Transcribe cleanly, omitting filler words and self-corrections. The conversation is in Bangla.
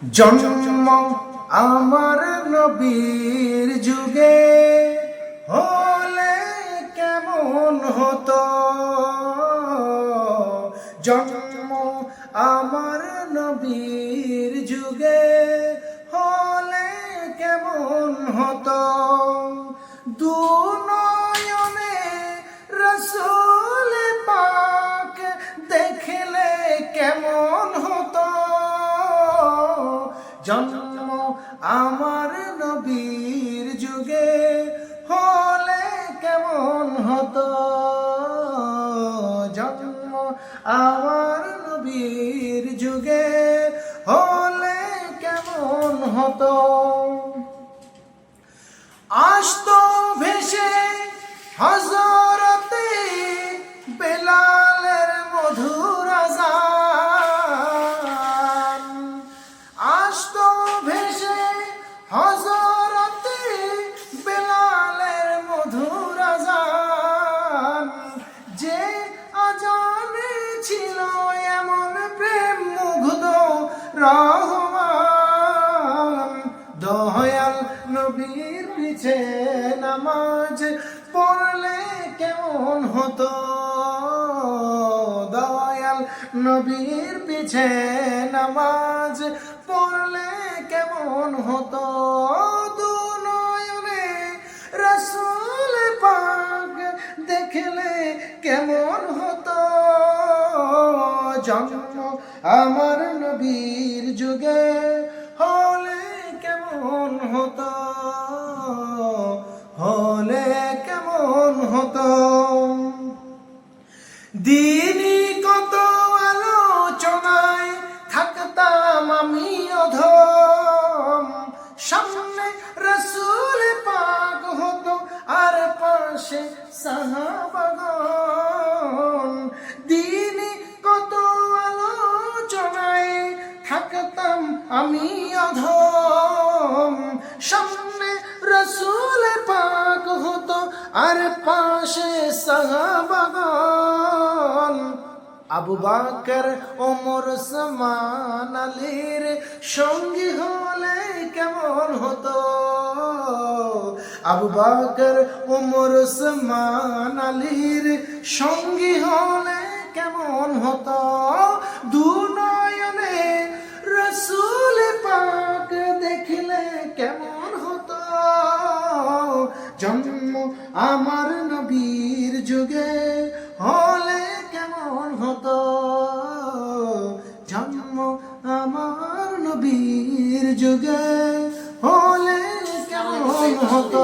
জন্ম আমার নবীর যুগে হলে কেমন হতো। জন্ম আমার নবীর যুগে হলে কেমন হতো। দুনয়নে রাসূল পাক দেখলে কেমন হতো। জন্ম আমার নবীর যুগে হলে কেমন হতো। জন্ম আমার নবীর যুগে হলে কেমন হতো। আসতো ভেসে হযরতে বেলালের মধুর আযান। আসতো ভেসে হযরতে বেলালের মধুর আযান। যে আযানে ছিল এমন প্রেম মুগ্ধ রহমান। দয়াল নবীর পিছে নামাজ পড়লে কেমন হতো। দয়াল নবীর পিছে নামাজ পড়লে কেমন হতো। দুনয়নে রাসূল পাক দেখলে কেমন হতো। জন্ম আমার নবীর যুগে হলে কেমন হতো। হলে কেমন হতো। দিনই কত আলোচনায় থাকতাম আমি অধম। সামনে রাসূল পাক হতো আর পাশে সাহাবাগণ। দিনই কত আলোচনায় থাকতাম আমি অধম। সামনে রাসূল পাক হতো আর পাশে সাহাবাগণ। আবু বকর ওমর ওসমান আলীর সঙ্গী হলে কেমন হতো। আবু বকর ওমর ওসমান আলীর সঙ্গী হলে কেমন হতো। দুনয়নে রাসূল পাক দেখলে কেমন হতো। জন্ম আমার নবীর যুগে হলে কেমন হতো। জন্ম আমার নবীর যুগে হলে কেমন হতো।